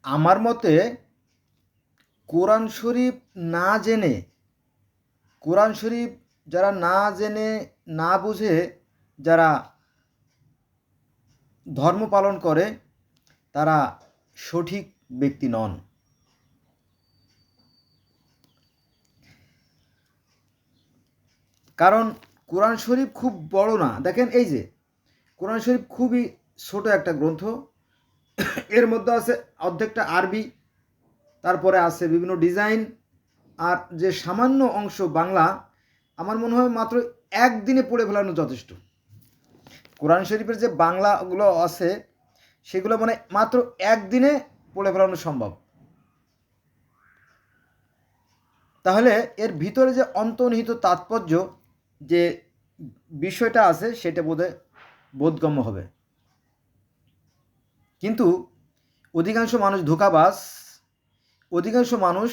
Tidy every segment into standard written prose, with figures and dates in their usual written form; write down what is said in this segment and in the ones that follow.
আমার মতে কোরআন শরীফ না জেনে, কোরআন শরীফ যারা না জেনে না বুঝে যারা ধর্ম পালন করে তারা সঠিক ব্যক্তি নন। কারণ কোরআন শরীফ খুব বড় না। দেখেন এই যে কোরআন শরীফ খুবই ছোট একটা গ্রন্থ। এর মধ্যে আছে অর্ধেকটা আরবি, তারপরে আছে বিভিন্ন ডিজাইন, আর যে সামান্য অংশ বাংলা। আমার মনে হয় মাত্র একদিনে পড়ে ফেলানো যথেষ্ট। কোরআন শরীফের যে বাংলাগুলো আছে সেগুলো মানে মাত্র একদিনে পড়ে ফেলানো সম্ভব। তাহলে এর ভিতরে যে অন্তর্নিহিত তাৎপর্য যে বিষয়টা আছে সেটা বোধগম্য হবে। কিন্তু অধিকাংশ মানুষ ধোঁকাবাজ, অধিকাংশ মানুষ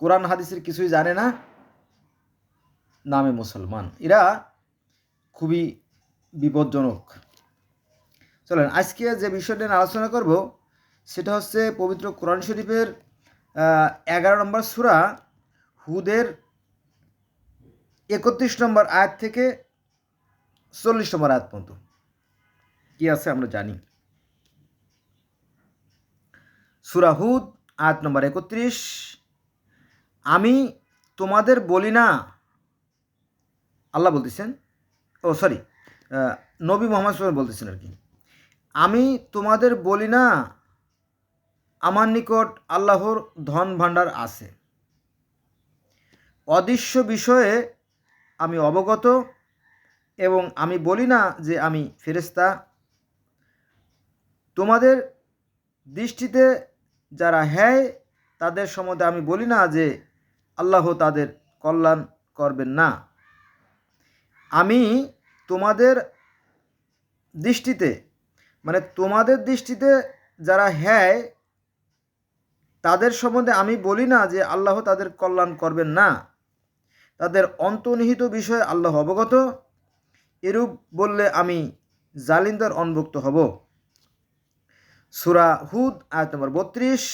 কোরআন হাদিসের কিছুই জানে না, নামে মুসলমান। এরা খুবই বিপজ্জনক। চলেন আজকে যে বিষয়টা নিয়ে আলোচনা করব সেটা হচ্ছে পবিত্র কোরআন শরীফের 11 নম্বর সূরা হুদের 31 নম্বর আয়াত থেকে 40 নম্বর আয়াত পর্যন্ত কি আছে আমরা জানি। সূরা হুদ আয়াত নম্বর 31, আমি তোমাদের বলি না, আল্লাহ বলতেছেন, নবী মুহাম্মদ সাল্লাল্লাহু বলতেছেন আর কি, আমি তোমাদের বলি না আমার নিকট আল্লাহর ধন ভাণ্ডার আছে, অদৃশ্য বিষয়ে আমি অবগত, এবং আমি বলি না যে আমি ফেরেশতা। তোমাদের দৃষ্টিতে যারা হ্যায় তাদের সম্বন্ধে আমি বলি না যে আল্লাহ তাদের কল্যাণ করবেন না। আমি তোমাদের দৃষ্টিতে মানে তোমাদের দৃষ্টিতে যারা হ্যায় তাদের সম্বন্ধে আমি বলি না যে আল্লাহ তাদের কল্যাণ করবেন না। তাদের অন্তর্নিহিত বিষয়ে আল্লাহ অবগত, এরূপ বললে আমি জালিমদের অন্তর্ভুক্ত হব। সূরা হুদ আয়াত নম্বর 32,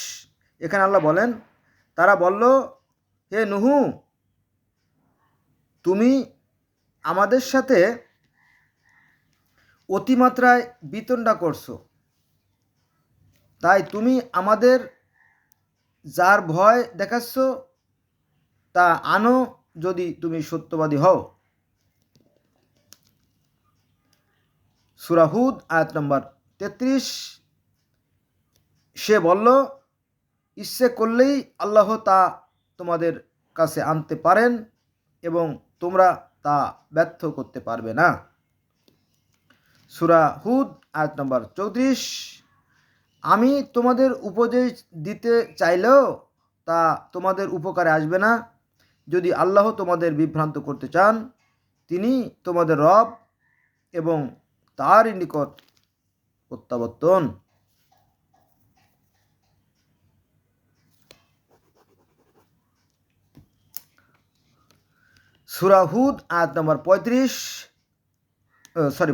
এখানে আল্লাহ বলেন, তারা বলল, হে নুহু, তুমি আমাদের সাথে অতিমাত্রায় বিতণ্ডা করছো, তাই তুমি আমাদের যার ভয় দেখাচ্ছ তা আনো যদি তুমি সত্যবাদী হও। সূরা হুদ আয়াত নম্বর 33, সে বলল, ইচ্ছে করলেই আল্লাহ তা তোমাদের কাছে আনতে পারেন এবং তোমরা তা ব্যর্থ করতে পারবে না। সূরা হুদ আয়াত নম্বর 34, আমি তোমাদের উপদেশ দিতে চাইলেও তা তোমাদের উপকারে আসবে না। যদি আল্লাহ তোমাদের বিভ্রান্ত করতে চান, তিনি তোমাদের রব এবং তারই নিকট প্রত্যাবর্তন। সূরা হুদ আয়াত নম্বর 35,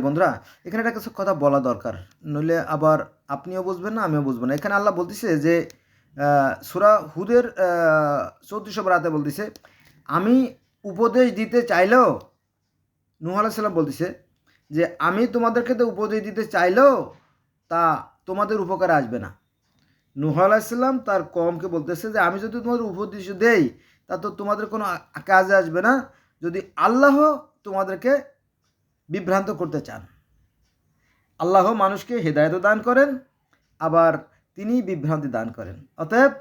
বন্ধুরা, এখানে একটা কিছু কথা বলা দরকার, নইলে আবার আপনিও বুঝবেন না আমিও বুঝবো না। এখানে আল্লাহ বলতেছে যে সূরা হুদের 34 নম্বর আয়াতে বলতেছে, আমি উপদেশ দিতে চাইলেও, নূহ আলাইহিস সালাম বলতেছে যে আমি তোমাদেরকে তো উপদেশ দিতে চাইলেও তা তোমাদের উপকারে আসবে না। নূহ আলাইহিস সালাম তার কওমকে বলতেছে যে আমি যদি তোমাদের উপদেশ দেই তা তো তোমাদের কোনো কাজে আসবে না, যদি আল্লাহ তোমাদেরকে বিভ্রান্ত করতে চান। আল্লাহ মানুষকে হেদায়েত দান করেন, আবার তিনি বিভ্রান্তি দান করেন। অতএব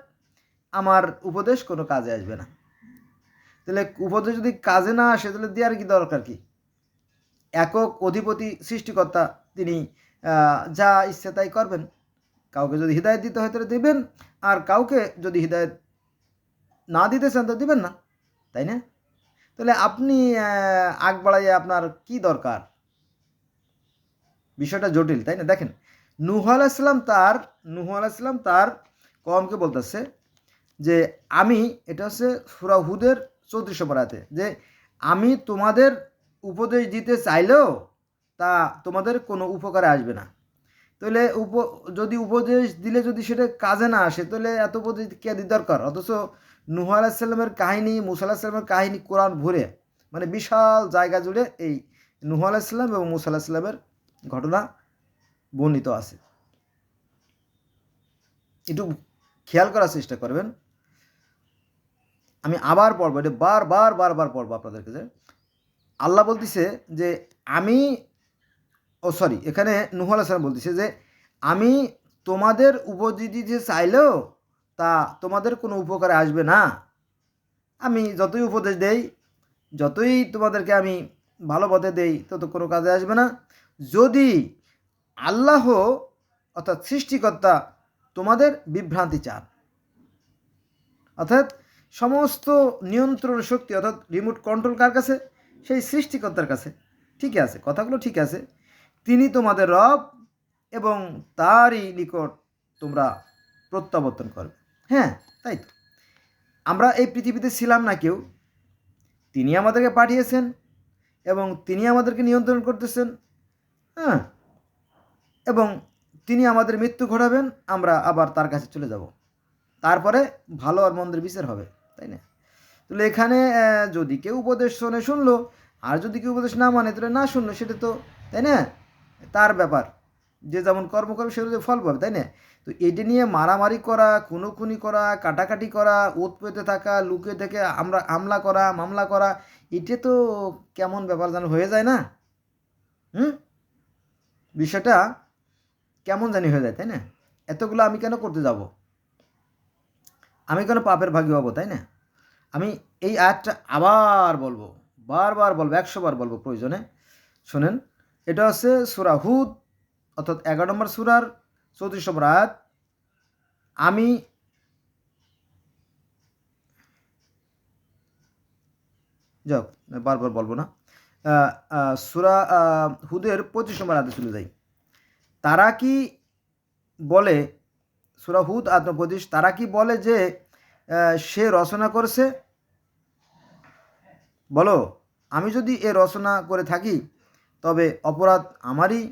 আমার উপদেশ কোনো কাজে আসবে না। তাহলে উপদেশ যদি কাজে না আসে তাহলে দেওয়ার কি দরকার কি? একক অধিপতি সৃষ্টিকর্তা, তিনি যা ইচ্ছে তাই করবেন। কাউকে যদি হিদায়ত দিতে হয় তাহলে দিবেন, আর কাউকে যদি হিদায়ত না দিতে চান তো দিবেন না, তাই না? তাহলে আপনি আগ বাড়াইয়া আপনার কি দরকার? বিষয়টা জটিল, তাই না? দেখেন, নূহ আলাইহিস সালাম তার কওমকে বলতেছে যে আমি, এটা হচ্ছে সূরা হুদের 34 নম্বর আয়াতে, যে আমি তোমাদের উপদেশ দিতে চাইলেও তা তোমাদের কোনো উপকারে আসবে না। তাহলে যদি উপদেশ দিলে যদি সেটা কাজে না আসে তাহলে এত উপদেশ কে দিতে দরকার? অথচ নূহ আলাইহিস সালামের কাহিনী, মূসা আলাইহিস সালামের কাহিনী কোরআন ভরে, মানে বিশাল জায়গা জুড়ে এই নূহ আলাইহিস সালাম এবং মূসা আলাইহিস সালামের ঘটনা বর্ণিত আছে। একটু খেয়াল করার চেষ্টা করবেন। আমি আবার পড়বো, এটা বারবার পড়বো আপনাদের কাছে। আল্লাহ বলতেছে যে আমি এখানে নূহ আলাইহিস সালাম বলতেছে যে আমি তোমাদের উপদেশ দিতে চাইলেও তা তোমাদের কোনো উপকারে আসবে না। আমি যতই উপদেশ দেই, যতই তোমাদেরকে আমি ভালো পথে দেই, তত কোনো কাজে আসবে না। যদি আল্লাহ অর্থাৎ সৃষ্টিকর্তা তোমাদের বিভ্রান্তি চান, অর্থাৎ সমস্ত নিয়ন্ত্রণ শক্তি অর্থাৎ রিমোট কন্ট্রোল কার কাছে? সেই সৃষ্টিকর্তার কাছে। ঠিক আছে, কথাগুলো ঠিক আছে। তিনি তোমাদের রব এবং তারই নিকট তোমরা প্রত্যাবর্তন করবে। হ্যাঁ, তাই তো। আমরা এই পৃথিবীতে ছিলাম না কেউ, তিনি আমাদেরকে পাঠিয়েছেন এবং তিনি আমাদেরকে নিয়ন্ত্রণ করতেছেন। হ্যাঁ, এবং তিনি আমাদের মৃত্যু ঘটাবেন, আমরা আবার তার কাছে চলে যাব, তারপরে ভালো আর মন্দের বিচার হবে, তাই না? তাহলে এখানে যদি কেউ উপদেশ শোনে শুনলো, আর যদি কেউ উপদেশ না মানে তাহলে না শুনলো, সেটা তো, তাই না, তার ব্যাপার। যে যেমন কর্ম করবে সেগুলো ফল পাবে, তাই না? তো এটা নিয়ে মারামারি করা, খুনোখুনি করা, কাটাকাটি করা, ওত পেতে থাকা, লুকিয়ে থেকে আমরা হামলা করা, মামলা করা, এটা তো কেমন ব্যাপার যেন হয়ে যায় না? বিষয়টা কেমন জানি হয়ে যায়, তাই না? এতগুলো আমি কেন করতে যাব? আমি কেন পাপের ভাগী হব, তাই না? আমি এই আয়াতটা আবার বলবো, বারবার বলবো, 100 বার বলবো প্রয়োজনে। শোনেন, এটা হচ্ছে সূরা হুদ অর্থাৎ 11 নম্বর সূরার 34 নম্বর আয়াত। আমি যাক, বারবার বলবো না। সূরা হুদের 25 নম্বর আয়াতে চলে যাই। তারা কি বলে, সূরা হুদ আয়াত 25, তারা কি বলে যে সে রচনা করেছে? বলো, আমি যদি এ রচনা করে থাকি তবে অপরাধ আমারই,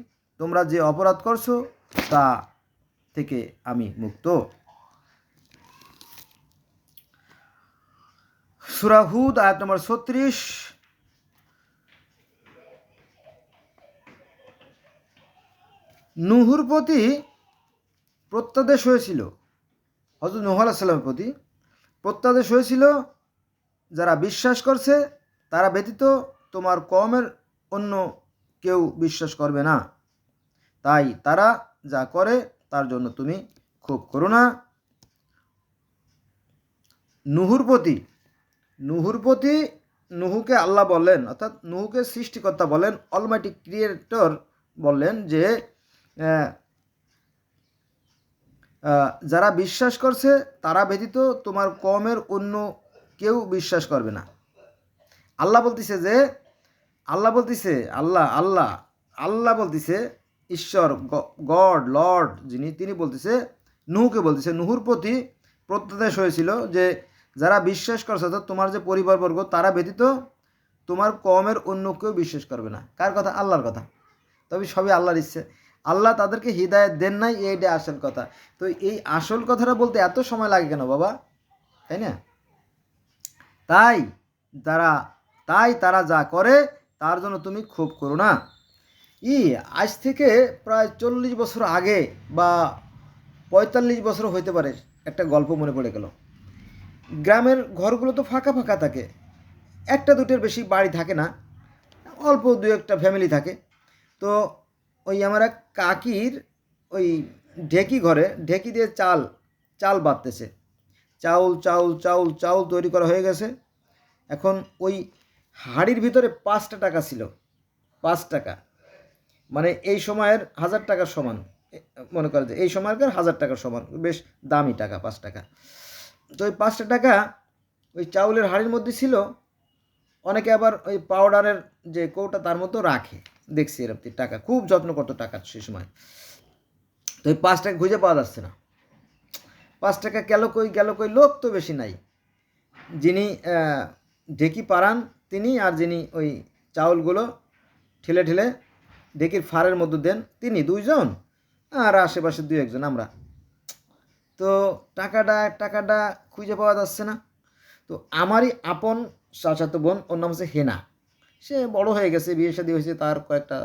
তোমরা যে অপরাধ করছো তা থেকে আমি মুক্ত। সূরা হুদ আয়াত নম্বর 36। নূহুর প্রতি প্রত্যাদেশ হয়েছিল, হযরত নূহ আলাইহিস সালামের প্রতি প্রত্যাদেশ হয়েছিল, যারা বিশ্বাস করছে তারা ব্যতীত তোমার কওমের অন্য কেউ বিশ্বাস করবে না, তাই তারা যা করে তার জন্য তুমি ক্ষোভ করো না। নূহুর প্রতি নূহুকে আল্লাহ বললেন, অর্থাৎ নূহুকে সৃষ্টিকর্তা বলেন, অলমাইটি ক্রিয়েটর বললেন যে যারা বিশ্বাস করছে তারা ব্যতীত তোমার কওমের অন্য কেউ বিশ্বাস করবে না। আল্লাহ বলতেছে যে আল্লাহ বলতেছে, ঈশ্বর, গড, লর্ড যিনি, তিনি বলতেছে নূহকে বলতেছে, নূহুর প্রতি প্রত্যাদেশ হয়েছিল যে যারা বিশ্বাস করছে, অর্থাৎ তোমার যে পরিবারবর্গ, তারা ব্যতীত তোমার কওমের অন্য কেউ বিশ্বাস করবে না। কার কথা? আল্লাহর কথা। তবে সবই আল্লাহর ইচ্ছে। আল্লাহ তাদেরকে হিদায়াত দেন নাই, এইটা আসল কথা। তো এই আসল কথাটা বলতে এত সময় লাগে কেন বাবা, তাই না? তাই তারা যা করে তার জন্য তুমি ক্ষোভ করো না। আজ থেকে প্রায় 40 বছর আগে বা 45 বছর হইতে পারে, একটা গল্প মনে পড়ে গেল। গ্রামের ঘরগুলো তো ফাঁকা ফাঁকা থাকে, একটা দুটোর বেশি বাড়ি থাকে না, অল্প দু একটা ফ্যামিলি থাকে। তো ওই আমার এক কাকির ওই ঢেকি ঘরে ঢেকি দিয়ে চাল বাঁধতেছে। চাউল তৈরি করা হয়ে গেছে। এখন ওই হাঁড়ির ভিতরে 5টা টাকা ছিল। 5 টাকা মানে এই সময়ের 1000 টাকার সমান, মনে করে যে এই সময়কার 1000 টাকার সমান, বেশ দামি টাকা 5 টাকা। তো ওই 5টা টাকা ওই চাউলের হাঁড়ির মধ্যে ছিল। অনেকে আবার ওই পাউডারের যে কৌটা তার মধ্যেও রাখে, দেখছি এরকম টাকা, খুব যত্ন করতো টাকা সে সময়। তো ওই 5 টাকা খুঁজে পাওয়া যাচ্ছে না। 5 টাকা গেল কই, লোক তো বেশি নাই। যিনি ঢেকি পাড়ান তিনি, আর যিনি ওই চাউলগুলো ঠেলে ঢেকির ফাড়ের মধ্যে দেন তিনি, 2 জন। আর আশেপাশে দুই একজন আমরা। তো টাকাটা খুঁজে পাওয়া যাচ্ছে না। তো আমারই আপন চাচাতো বোন, ওর নাম হচ্ছে হেনা। সে বড় হয়ে গেছে, বিয়ে শাদী হয়েছে, তার কয়েকটা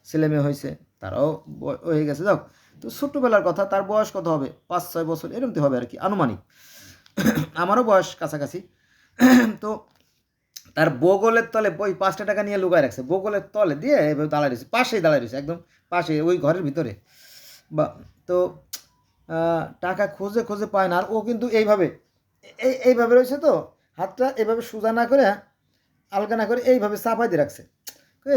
ছেলে মেয়ে হয়েছে, তারাও হয়ে গেছে। যাক, তো ছোট্টবেলার কথা, তার বয়স কত হবে, 5-6 বছর এরকম তো হবে আর কি, আনুমানিক। আমারও বয়স কাছাকাছি। তো তার বগলের তলে ওই 5টা টাকা নিয়ে লুকায় রাখছে, বগলের তলে দিয়ে এভাবে দাঁড়ায় রয়েছে, পাশেই দাঁড়ায় রয়েছে, একদম পাশে, ওই ঘরের ভিতরে। বা তো টাকা খুঁজে খুঁজে পায় না। আর ও কিন্তু এইভাবে এইভাবে রয়েছে, তো হাতটা এইভাবে সোজা না করে, আলগা না করে এইভাবে চাপাই দিয়ে রাখছে।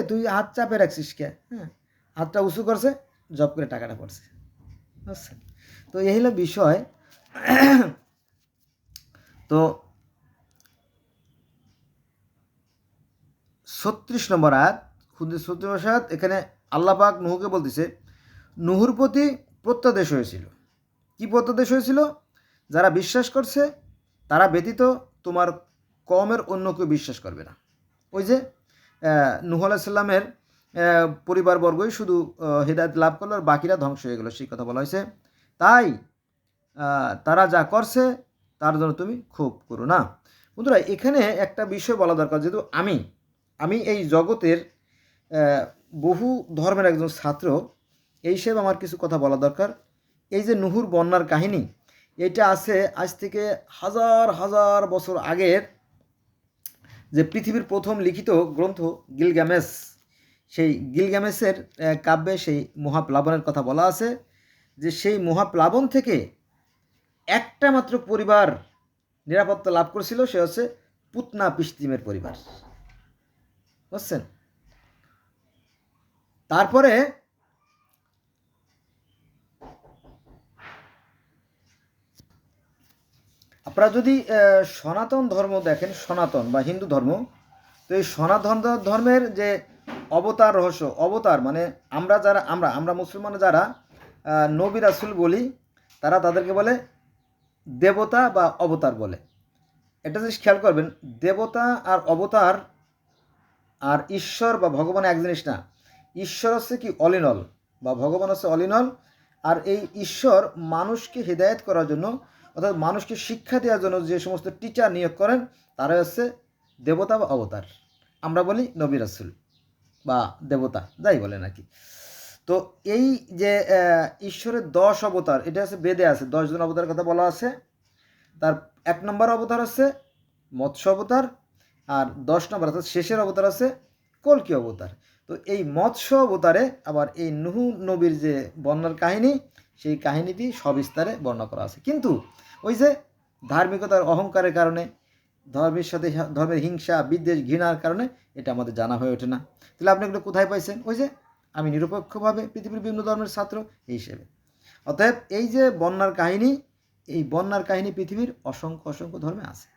তুই হাত চাপে রাখছিস কে? হ্যাঁ, হাতটা উঁচু করছে, জব করে টাকাটা পড়ছে, বুঝছেন? তো এই হলো বিষয়। তো 36 নম্বর আয়াত, খুদে 36 আয়াত, এখানে আল্লাহ পাক নুহুকে বলতেছে, নুহুর প্রতি প্রত্যাদেশ হয়েছিল। কি প্রত্যাদেশ হয়েছিল? যারা বিশ্বাস করছে তারা ব্যতীত তোমার কওমের অন্য কেউ বিশ্বাস করবে না। ওই যে নূহ আলাইহিস সালামের পরিবারবর্গই শুধু হেদায়েত লাভ করলো, আর বাকিরা ধ্বংস হয়ে গেল, সেই কথা বলা হয়েছে। তাই তারা যা করছে তার জন্য তুমি ক্ষোভ করো না। বন্ধুরা, এখানে একটা বিষয় বলা দরকার, যেহেতু আমি এই জগতের বহু ধর্মের একজন ছাত্র, এই হিসেবে আমার কিছু কথা বলা দরকার। এই যে নুহুর বন্যার কাহিনী, এটা আছে আজ থেকে হাজার হাজার বছর আগের, যে পৃথিবীর প্রথম লিখিত গ্রন্থ গিলগামেশ, সেই গিলগামেশের কাব্যে সেই মহাপ্লাবনের কথা বলা আছে, যে সেই মহাপ্লাবন থেকে একটা মাত্র পরিবার নিরাপত্তা লাভ করেছিল, সে হচ্ছে পুতনা পিস্তিমের পরিবার, বুঝছেন? তারপরে আপনারা যদি সনাতন ধর্ম দেখেন, সনাতন বা হিন্দু ধর্ম, তো এই সনাতন ধর্মের যে অবতার রহস্য, অবতার মানে আমরা মুসলমান যারা নবী রাসূল বলি, তারা তাদেরকে বলে দেবতা বা অবতার বলে। এটা জিনিস খেয়াল করবেন, দেবতা আর অবতার আর ঈশ্বর বা ভগবান এক জিনিস না। ঈশ্বর হচ্ছে কি অল ইন অল, বা ভগবান হচ্ছে অল ইন অল। আর এই ঈশ্বর মানুষকে হিদায়ত করার জন্য, অর্থাৎ মানুষকে শিক্ষা দেওয়ার জন্য যে সমস্ত টিচার নিয়োগ করেন, তারা হচ্ছে দেবতা বা অবতার। আমরা বলি নবী রাসূল বা দেবতা, যাই বলেন আর কি। তো এই যে ঈশ্বরের 10 অবতার, এটা হচ্ছে বেদে আছে, 10 জন অবতারের কথা বলা আছে। তার 1 নম্বর অবতার হচ্ছে মৎস্য অবতার, আর 10 নম্বর অর্থাৎ শেষের অবতার আছে কল্কি অবতার। তো এই মৎস্য অবতারে আবার এই নুহু নবীর যে বন্যার কাহিনী, সেই কাহিনীটি সবিস্তারে বর্ণনা করা আছে। কিন্তু ওই যে ধার্মিকতার অহংকারের কারণে, ধর্মের সাথে ধর্মের হিংসা বিদ্বেষ ঘৃণার কারণে এটা আমাদের জানা হয়ে ওঠে না। তাহলে আপনি এগুলো কোথায় পাইছেন? ওই যে আমি নিরপেক্ষভাবে পৃথিবীর বিভিন্ন ধর্মের ছাত্র এই হিসেবে। অতএব এই যে বন্যার কাহিনী, এই বন্যার কাহিনী পৃথিবীর অসংখ্য অসংখ্য ধর্মে আছে।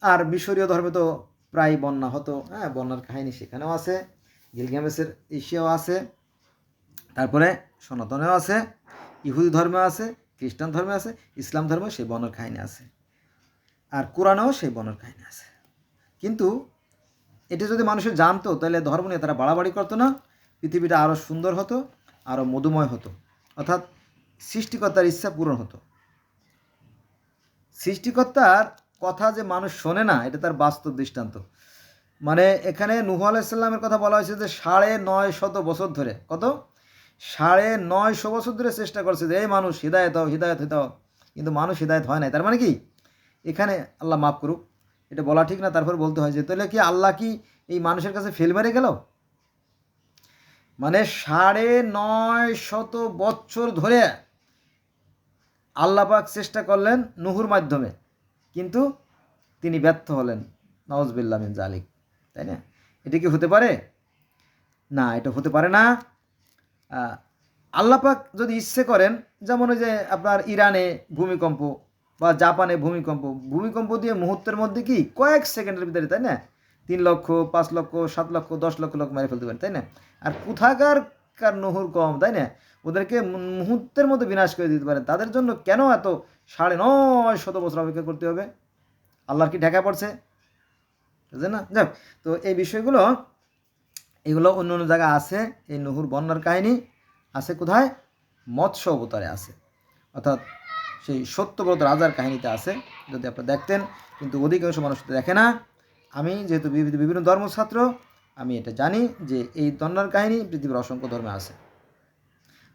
আর মিশরীয় ধর্মে তো প্রায় বন্যা হতো, হ্যাঁ, বন্যার কাহিনী সেখানেও আছে, গিলগামেশের এশিয়াও আছে, তারপরে সনাতনেও আছে, ইহুদি ধর্মে আছে, খ্রিস্টান ধর্মে আছে, ইসলাম ধর্মে সেই বন্যার কাহিনী আছে, আর কোরআনেও সেই বন্যার কাহিনী আছে। কিন্তু এটা যদি মানুষের জানতো, তাহলে ধর্ম নিয়ে তারা বাড়াবাড়ি করতো না, পৃথিবীটা আরও সুন্দর হতো, আরও মধুময় হতো, অর্থাৎ সৃষ্টিকর্তার ইচ্ছা পূরণ হতো। সৃষ্টিকর্তার কথা যে মানুষ শোনে না, এটা তার বাস্তব দৃষ্টান্ত। মানে এখানে নূহ আলাইহিস সালামের কথা বলা হয়েছে যে 950 বছর ধরে, কত 950 বছর ধরে চেষ্টা করছে যে এই মানুষ হিদায়ত হও, হিদায়ত হতে হও, কিন্তু মানুষ হিদায়ত হয় নাই। তার মানে কি, এখানে আল্লাহ মাফ করুক, এটা বলা ঠিক না, তারপর বলতে হয় যে তাহলে কি আল্লাহ কি এই মানুষের কাছে ফেল মেরে গেল? মানে 950 বছর ধরে আল্লাহ পাক চেষ্টা করলেন নুহুর মাধ্যমে, কিন্তু তিনি ব্যর্থ হলেন, নাউজুবিল্লাহ মিন জালিক, তাই না? এটা কি হতে পারে? না, এটা হতে পারে না। আল্লাহ পাক যদি ইচ্ছে করেন, যেমন ওই যে আপনার ইরানে ভূমিকম্প বা জাপানে ভূমিকম্প দিয়ে মুহূর্তের মধ্যে কি কয়েক সেকেন্ডের ভিতরে, তাই না, 3 লক্ষ 5 লক্ষ 7 লক্ষ 10 লক্ষ লোক মেরে ফেলতে পারেন, তাই না? আর কোথাকার নুহুর কম, তাই না, ওদেরকে মুহূর্তের মধ্যে বিনাশ করে দিতে পারেন। তাদের জন্য কেন এত 950 বছর অপেক্ষা করতে হবে? আল্লাহর কি ঢাকা পড়ছে? বুঝলেন না? যাক, তো এই বিষয়গুলো এগুলো অন্য অন্য জায়গায় আছে। এই নুহুর বন্যার কাহিনী আছে কোথায়? মৎস্য অবতারে আছে, অর্থাৎ সেই সত্যব্রত রাজার কাহিনীতে আছে, যদি আপনারা দেখতেন। কিন্তু অধিকাংশ মানুষ দেখে না। আমি যেহেতু বিভিন্ন ধর্মছাত্র, আমি এটা জানি যে এই বন্যার কাহিনী পৃথিবীর অসংখ্য ধর্মে আছে।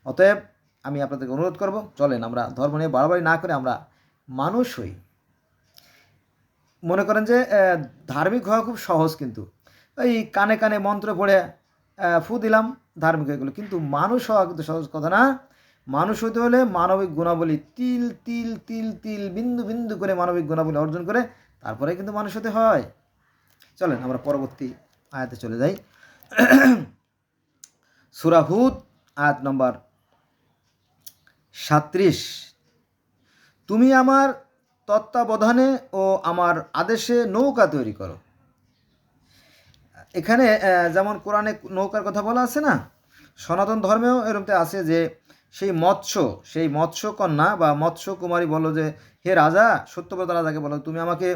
অতএব আমি আপনাদেরকে অনুরোধ করব, চলেন আমরা ধর্ম নিয়ে বাড়াবাড়ি না করে আমরা মানুষ হই। মনে করেন যে ধার্মিক হওয়া খুব সহজ, কিন্তু ওই কানে কানে মন্ত্র পড়ে ফু দিলাম, ধার্মিক হয়ে গেলো। কিন্তু মানুষ হওয়া কিন্তু সহজ কথা না। মানুষ হতে হলে মানবিক গুণাবলী তিল তিল তিল তিল বিন্দু বিন্দু করে মানবিক গুণাবলী অর্জন করে তারপরে কিন্তু মানুষ হতে হয়। চলেন আমরা পরবর্তী আয়াতে চলে যাই। সূরা হুদ আয়াত নম্বর 37। তুমি আমার তত্ত্বাবধানে ও আমার আদেশে নৌকা তৈরি করো। এখানে যেমন কোরআনে নৌকার কথা বলা আছে না, সনাতন ধর্মেও এরকমতে আছে যে সেই মৎস্য কন্যা বা মৎস্য কুমারী বলো যে, হে রাজা, সত্যব্রত রাজাকে বলো, তুমি আমাকে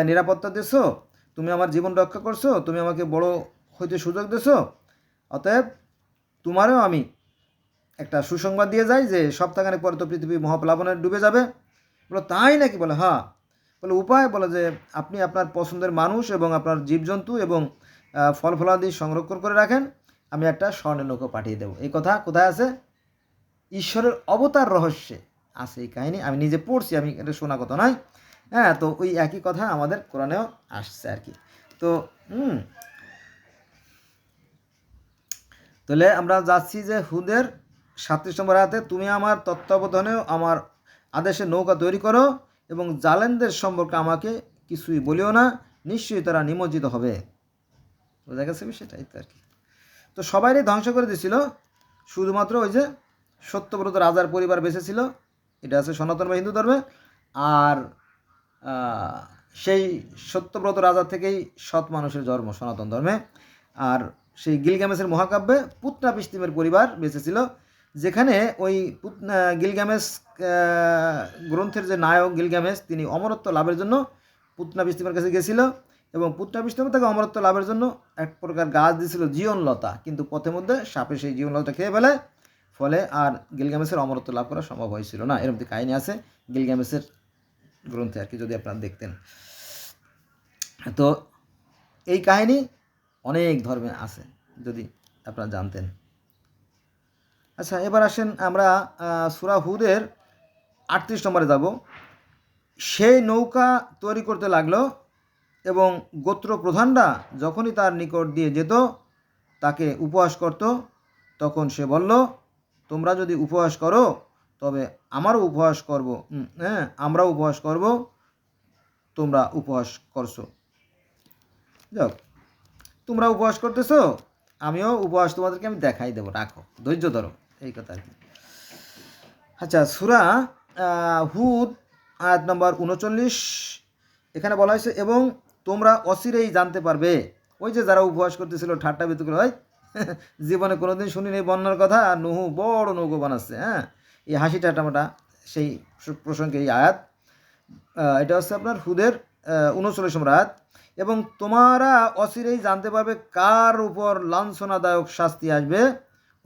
নিরাপত্তা দিছো, তুমি আমার জীবন রক্ষা করছো, তুমি আমাকে বড় হইতে সুযোগ দিছো, অতএব তোমারও আমি একটা সুসংবাদ দিয়ে যাই যে সপ্তাহখানেক পরে তো পৃথিবী মহাপ্লাবনে ডুবে যাবে। বলো তাই নাকি? বলে হ্যাঁ। বলে উপায়? বলে যে আপনি আপনার পছন্দের মানুষ এবং আপনার জীবজন্তু এবং ফল ফলাদি সংরক্ষণ করে রাখেন, আমি একটা স্বর্ণের নৌকা পাঠিয়ে দেবো। এই কথা কোথায় আছে? ঈশ্বরের অবতার রহস্যে আছে এই কাহিনী। আমি নিজে পড়ছি, আমি এটা শোনা কথা নয়। হ্যাঁ, তো ওই একই কথা আমাদের কোরআনেও আসছে আর কি। তো তাহলে আমরা যাচ্ছি যে হুদের 37 নম্বর আয়াতে, তুমি আমার তত্ত্বাবধানেও আমার আদেশে নৌকা তৈরি করো এবং জালেনদের সম্পর্কে আমাকে কিছুই বলিও না, নিশ্চয়ই তারা নিমজ্জিত হবে। বোঝা গেছে বিষয়টাই তো আর কি। তো সবাইরই ধ্বংস করে দিয়েছিল, শুধুমাত্র ওই যে সত্যব্রত রাজার পরিবার বেঁচে ছিল। এটা আছে সনাতন বা হিন্দু ধর্মে। আর সেই সত্যব্রত রাজা থেকেই সৎ মানুষের জন্ম সনাতন ধর্মে। আর সেই গিলগামেশের মহাকাব্যে পুতনাপিস্তিমের পরিবার বেঁচে ছিল, যেখানে ওই গিলগামেশ গ্রন্থের যে নায়ক গিলগামেশ, তিনি অমরত্ব লাভের জন্য পুতনাপিস্তিমের কাছে গেছিল এবং পুতনাপিস্তিম তাকে অমরত্ব লাভের জন্য এক প্রকার গাছ দিয়েছিল জীবনলতা, কিন্তু পথের মধ্যে সাপে সেই জীবনলতা খেয়ে ফেলে, ফলে আর গিলগামেশের অমরত্ব লাভ করা সম্ভব হয়েছিল না। এরকম কাহিনী আছে গিলগামেশের গ্রন্থে আর কি, যদি আপনারা দেখতেন। তো এই কাহিনী অনেক ধর্মে আছে, যদি আপনারা জানতেন। আচ্ছা, এবার আসেন আমরা সূরা হুদের 38 নম্বরে যাব। সেই নৌকা তৈরি করতে লাগলো এবং গোত্র প্রধানরা যখনই তার নিকট দিয়ে যেত তাকে উপহাস করত, তখন সে বলল, তোমরা যদি উপহাস করো তবে আমারও উপহাস করব, হ্যাঁ আমরাও উপহাস করব, তোমরা উপহাস করছো, যাও তোমরা উপহাস করতেছো, আমিও উপহাস তোমাদেরকে আমি দেখাই দেবো, রাখো, ধৈর্য ধরো, এই কথা আর কি। আচ্ছা, সূরা হুদ আয়াত নম্বর 39, এখানে বলা হয়েছে, এবং তোমরা অচিরেই জানতে পারবে। ওই যে যারা উপহাস করতেছিল, ঠাট্টা বিদ্রুপ হয়, জীবনে কোনোদিন শুনিনি বন্যার কথা, আর নুহু বড় নৌকো বানাচ্ছে, হ্যাঁ, এই হাসি ঠাট্টামাটা সেই প্রসঙ্গে এই আয়াত। এটা হচ্ছে আপনার হুদের 39 নম্বর আয়াত। এবং তোমরা অচিরেই জানতে পারবে কার উপর লাঞ্ছনাদায়ক শাস্তি আসবে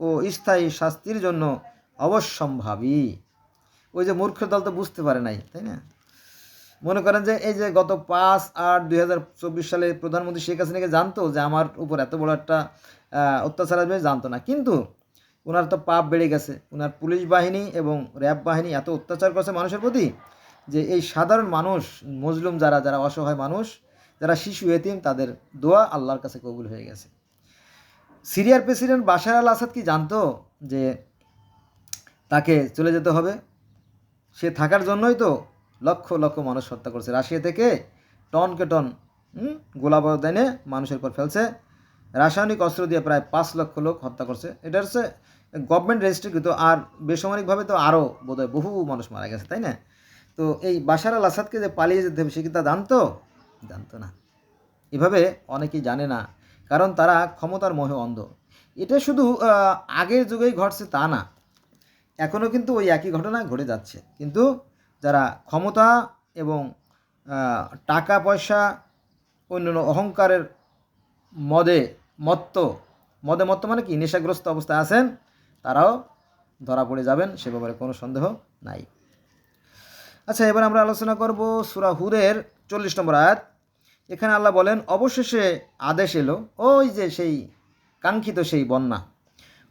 ও স্থায়ী শাস্তির জন্য অবশ্যম্ভাবী। ওই যে মূর্খ দল তো বুঝতে পারে নাই, তাই না? মনে করেন যে এই যে গত 5/8/2024 সালে প্রধানমন্ত্রী শেখ হাসিনাকে জানতো যে আমার উপর এত বড় একটা অত্যাচার আসবে, জানতো না, কিন্তু ওনার তো পাপ বেড়ে গেছে। ওনার পুলিশ বাহিনী এবং র্যাব বাহিনী এত অত্যাচার করছে মানুষের প্রতি যে এই সাধারণ মানুষ, মজলুম যারা যারা অসহায় মানুষ, যারা শিশু এতিম, তাদের দোয়া আল্লাহর কাছে কবুল হয়ে গেছে। সিরিয়ার প্রেসিডেন্ট বাশার আল আসাদ কি জানতো যে তাকে চলে যেতে হবে? সে থাকার জন্যই তো লক্ষ লক্ষ মানুষ হত্যা করছে। রাশিয়া থেকে টনকে টন গোলাবারুদ এনে মানুষের উপর ফেলছে, রাসায়নিক অস্ত্র দিয়ে প্রায় 5 লক্ষ লোক হত্যা করছে। এটা হচ্ছে গভর্নমেন্ট রেজিস্ট্রিকৃত, আর বেসামরিকভাবে তো আরও বোধহয় বহু মানুষ মারা গেছে, তাই না? তো এই বাশার আল আসাদকে যে পালিয়ে যেতে হবে, সে কি তা জানতো? জানতো না। এভাবে অনেকেই জানে না, কারণ তারা ক্ষমতার মোহে অন্ধ। এটা শুধু আগের যুগেই ঘটছে তা না, এখনও কিন্তু ওই একই ঘটনা ঘটে যাচ্ছে। কিন্তু যারা ক্ষমতা এবং টাকা পয়সা, অন্যান্য অহংকারের মদে মত্ত মদে মত্ত মানে কি নেশাগ্রস্ত অবস্থায় আছেন, তারাও ধরা পড়ে যাবেন, সে ব্যাপারে কোনো সন্দেহ নাই। আচ্ছা, এবার আমরা আলোচনা করব সূরা হুদের 40 নম্বর আয়াত। এখানে আল্লাহ বলেন, অবশেষে আদেশ এলো, ওই যে সেই কাঙ্ক্ষিত সেই বন্যা,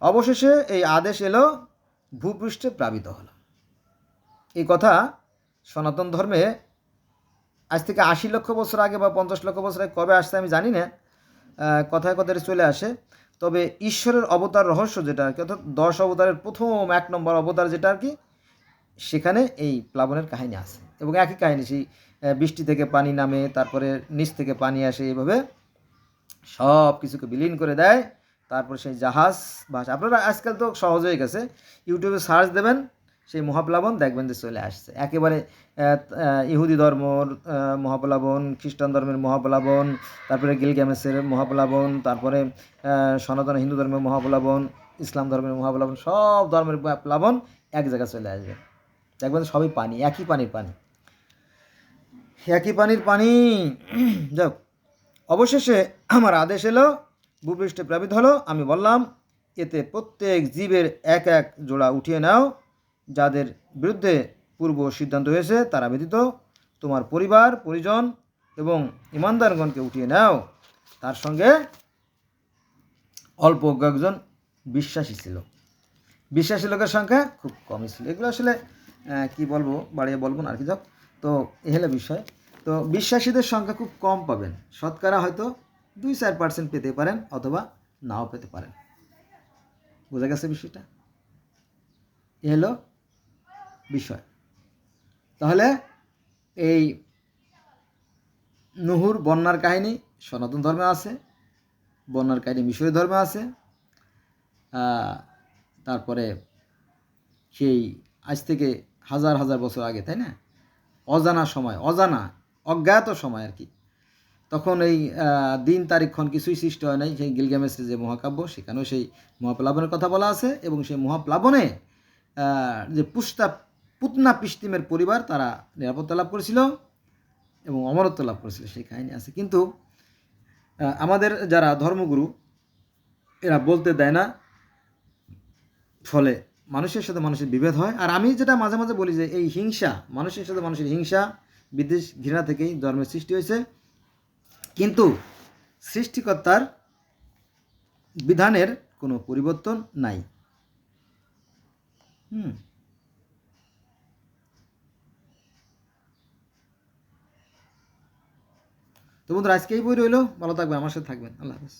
অবশেষে এই আদেশ এলো, ভূপৃষ্ঠে প্লাবিত হলো। এই কথা সনাতন ধর্মে আজ থেকে 80 লক্ষ বছর আগে বা 50 লক্ষ বছর আগে কবে আসছে আমি জানি না, কথায় কথায় চলে আসে। তবে ঈশ্বরের অবতার রহস্য যেটা আর কি, অর্থাৎ 10 অবতারের প্রথম 1 নম্বর অবতার যেটা আর কি, সেখানে এই প্লাবনের কাহিনী আছে। এবং একই কাহিনী, সেই বৃষ্টি থেকে পানি নামে, তারপরে নিচ থেকে পানি আসে, এইভাবে সব কিছুকে বিলীন করে দেয়। তারপর সেই জাহাজ ভাষা, আপনারা আজকাল তো সহজ হয়ে গেছে, ইউটিউবে সার্চ দেবেন, সেই মহাপ্লাবন দেখবেন যে চলে আসছে একেবারে। ইহুদি ধর্মর মহাপ্লাবন, খ্রিস্টান ধর্মের মহাপ্লাবন, তারপরে গিলগামেশের মহাপ্লাবন, তারপরে সনাতন হিন্দু ধর্মের মহাপ্লাবন, ইসলাম ধর্মের মহাপ্লাবন, সব ধর্মের প্লাবন এক জায়গায় চলে আসবে, দেখবেন সবই পানি, একই পানির পানি, একই পানির পানি। যাক, অবশেষে আমার আদেশ এলো, ভূপৃষ্ঠে প্লাবিত হলো। আমি বললাম, এতে প্রত্যেক জীবের এক এক জোড়া উঠিয়ে নাও, যাদের বিরুদ্ধে পূর্ব সিদ্ধান্ত হয়েছে তারা ব্যতীত তোমার পরিবার পরিজন এবং ইমানদারগণকে উঠিয়ে নাও। তার সঙ্গে অল্প কয়েকজন বিশ্বাসী ছিল, বিশ্বাসী লোকের সংখ্যা খুব কমই ছিল। এগুলো আসলে কি বলবো, বাড়িয়ে বলবো না আর কি। যাক, তো এ হলো বিষয়। তো বিশ্বাসীদের সংখ্যা খুব কম পাবেন, শতকরা হয়তো 2-4% পেতে পারেন অথবা নাও পেতে পারেন। বোঝা গেছে বিষয়টা? এ হলো বিষয়। তাহলে এই নুহুর বন্যার কাহিনী সনাতন ধর্মে আছে, বন্যার কাহিনী মিশরীয় ধর্মে আছে, তারপরে সেই আজ থেকে হাজার হাজার বছর আগে, তাই না, অজানা সময়, অজ্ঞাত সময় আর কি, তখন এই দিন তারিখক্ষণ কিছুই সৃষ্টি হয় নাই, সেই গিলগামেশের যে মহাকাব্য, সেখানেও সেই মহাপ্লাবনের কথা বলা আছে। এবং সেই মহাপ্লাবনে যে পুতনা পিস্তিমের পরিবার, তারা নিরাপত্তা লাভ করেছিল এবং অমরত্ব লাভ করেছিল, সেই কাহিনী আছে। কিন্তু আমাদের যারা ধর্মগুরু, এরা বলতে দেয় না, ফলে মানুষের সাথে মানুষের বিভেদ হয়। আর আমি যেটা মাঝে মাঝে বলি যে এই হিংসা, মানুষের সাথে মানুষের হিংসা, বিদ্বেষ, ঘৃণা থেকেই ধর্মের সৃষ্টি হয়েছে। কিন্তু সৃষ্টিকর্তার বিধানের কোনো পরিবর্তন নাই। তো বন্ধুরা, আজকে এই বই রইল, ভালো থাকবেন, আমার সাথে থাকবেন, আল্লাহ হাফেজ।